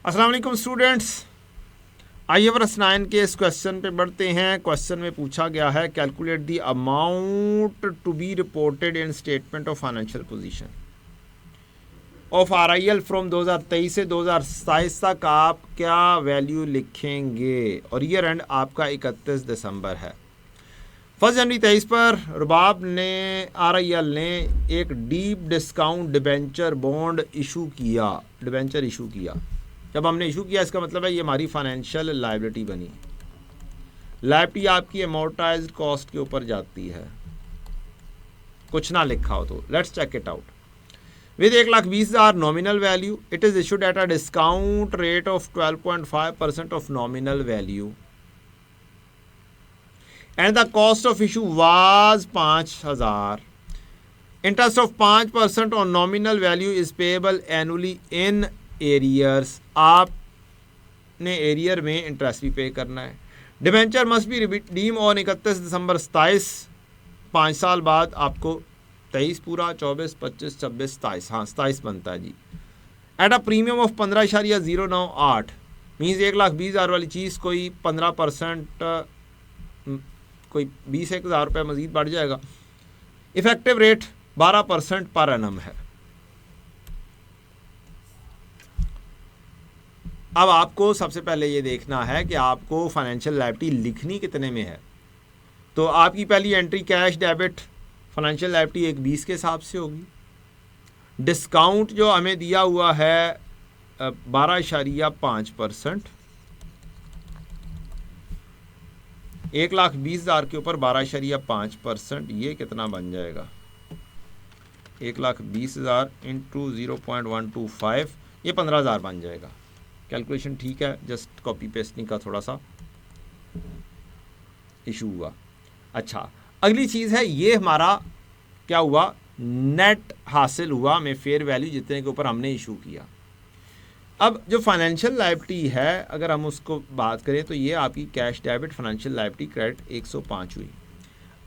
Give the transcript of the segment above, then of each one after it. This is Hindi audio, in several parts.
अस्सलाम वालेकुम स्टूडेंट्स। आइए वर्स 9 के इस क्वेश्चन पे बढ़ते हैं। क्वेश्चन में पूछा गया है calculate the amount to be reported in statement of financial position of RIL from 2023 से 2027 तक आप क्या वैल्यू लिखेंगे और ईयर एंड आपका 31 दिसंबर है। 1 जनवरी 23 पर रुबाब ने RIL ने एक deep discount debenture bond issue किया। जब हमने इशू किया इसका मतलब है ये हमारी फाइनेंशियल लायबिलिटी बनी। लायबिलिटी आपकी अमोर्टाइज्ड कॉस्ट के ऊपर जाती है, कुछ ना लिखा हो तो। Let's check it out. With 1,20,000 nominal value it is issued at a discount rate of 12.5% of nominal value and the cost of issue was 5,000। Interest of 5% on nominal value is payable annually in arrears. आपने एरियर में इंटरेस्ट भी पे करना है। Debenture must be redeem on 31 दिसंबर 27, 5 साल बाद आपको 23 पूरा, 24, 25, 26, 27, हाँ 27 बनता है जी। At a premium of 15.098 means 1,20,000 वाली चीज़ कोई 15%, कोई 20,000 रुपये मजीद बढ़ जाएगा। इफेक्टिव रेट 12% पर एनम है। अब आपको सबसे पहले ये देखना है कि आपको फाइनेंशियल लायबिलिटी लिखनी कितने में है। तो आपकी पहली entry cash debit financial liability 1,20 के हिसाब से होगी। डिस्काउंट जो हमें दिया हुआ है 12.5%, 1,20,000 के ऊपर 12.5%, ये कितना बन जाएगा? 1,20,000 इंटू 0.125, ये 15,000 बन जाएगा। कैलकुलेशन ठीक है, जस्ट कॉपी पेस्टिंग का थोड़ा सा इशू हुआ। अच्छा, अगली चीज़ है ये हमारा क्या हुआ, नेट हासिल हुआ हमें फेयर वैल्यू जितने के ऊपर हमने इशू किया। अब जो फाइनेंशियल लायबिलिटी है अगर हम उसको बात करें तो ये आपकी cash debit financial liability credit 105 हुई।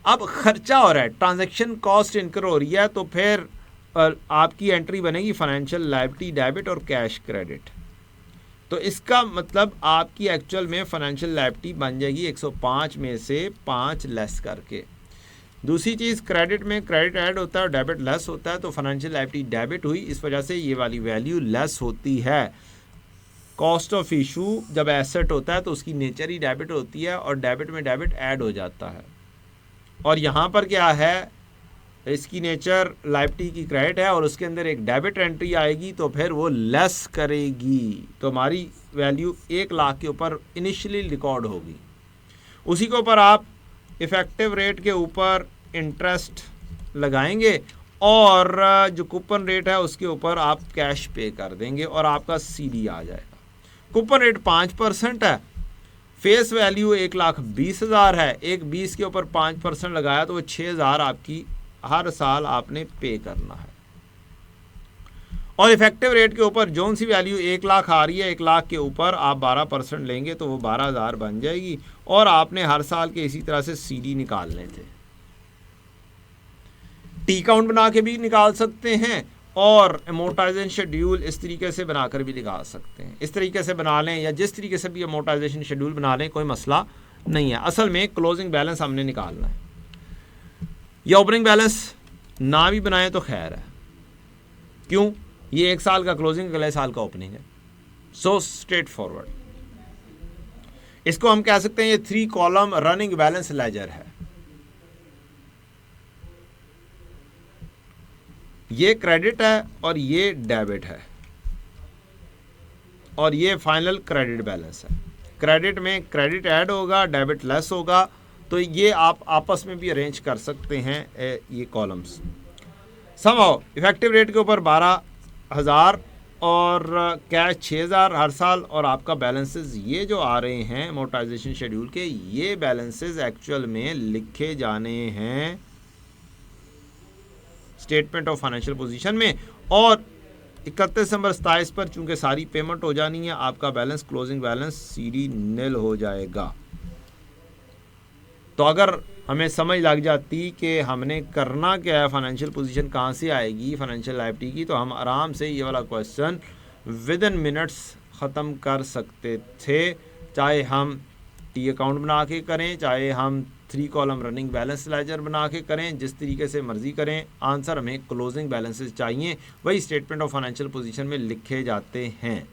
अब खर्चा हो रहा है, ट्रांजैक्शन कॉस्ट इनकर हो रही है, तो फिर आपकी एंट्री बनेगी फाइनेंशियल लायबिलिटी डेबिट और कैश क्रेडिट। तो इसका मतलब आपकी एक्चुअल में फाइनेंशियल लायबिलिटी बन जाएगी 105 में से 5 लेस करके। दूसरी चीज़, क्रेडिट में क्रेडिट ऐड होता है और डेबिट लेस होता है, तो फाइनेंशियल लायबिलिटी डेबिट हुई, इस वजह से ये वाली वैल्यू लेस होती है। कॉस्ट ऑफ इशू जब एसेट होता है तो उसकी नेचर ही डेबिट होती है और डेबिट में डेबिट ऐड हो जाता है। और यहाँ पर क्या है, इसकी नेचर लायबिलिटी की क्रेडिट है और उसके अंदर एक डेबिट एंट्री आएगी तो फिर वो लेस करेगी, तो हमारी वैल्यू 1 लाख के ऊपर इनिशियली रिकॉर्ड होगी। उसी के ऊपर आप इफ़ेक्टिव रेट के ऊपर इंटरेस्ट लगाएंगे और जो कूपन रेट है उसके ऊपर आप कैश पे कर देंगे और आपका CD आ जाएगा। कूपन रेट 5% है, फेस वैल्यू 1,20,000 है, 1,20 के ऊपर 5% लगाया तो वो 6,000 आपकी हर साल आपने पे करना है। और इफेक्टिव रेट के ऊपर जोन सी वैल्यू 1 लाख आ रही है, 1 लाख के ऊपर आप 12% लेंगे तो वो 12,000 बन जाएगी और आपने हर साल के इसी तरह से CD निकालने थे। टी काउंट बना के भी निकाल सकते हैं और अमोर्टाइजेशन शेड्यूल इस तरीके से बनाकर भी निकाल सकते हैं। इस तरीके से बना लें या जिस तरीके से भी अमोर्टाइजेशन शेड्यूल बना लें, कोई मसला नहीं है। असल में क्लोजिंग बैलेंस हमने निकालना है, या ओपनिंग बैलेंस ना भी बनाए तो खैर है। क्यों? ये 1 साल का क्लोजिंग, अगले साल का ओपनिंग है। So straight forward. इसको हम कह सकते हैं ये 3 कॉलम रनिंग बैलेंस लेजर है। ये क्रेडिट है और ये डेबिट है और ये फाइनल क्रेडिट बैलेंस है। क्रेडिट में क्रेडिट ऐड होगा, डेबिट लेस होगा, तो ये आप आपस में भी अरेंज कर सकते हैं ये कॉलम्स। समहाउ इफेक्टिव रेट के ऊपर 12,000 और कैश 6,000 हर साल, और आपका बैलेंसेस ये जो आ रहे हैं अमोर्टाइजेशन शेड्यूल के, ये बैलेंसेस एक्चुअल में लिखे जाने हैं स्टेटमेंट ऑफ फाइनेंशियल पोजीशन में। और 31 दिसंबर 27 पर चूंकि सारी पेमेंट हो जानी है, आपका बैलेंस क्लोजिंग बैलेंस CD निल हो जाएगा। तो अगर हमें समझ लग जाती कि हमने करना क्या है, फाइनेंशियल पोजीशन कहाँ से आएगी फाइनेंशियल लायबिलिटी की, तो हम आराम से ये वाला क्वेश्चन विद इन मिनट्स ख़त्म कर सकते थे, चाहे हम टी अकाउंट बना के करें, चाहे हम 3 कॉलम रनिंग बैलेंस लेजर बना के करें, जिस तरीके से मर्जी करें। आंसर हमें क्लोजिंग बैलेंसेस चाहिए, वही स्टेटमेंट ऑफ फाइनेंशियल पोजीशन में लिखे जाते हैं।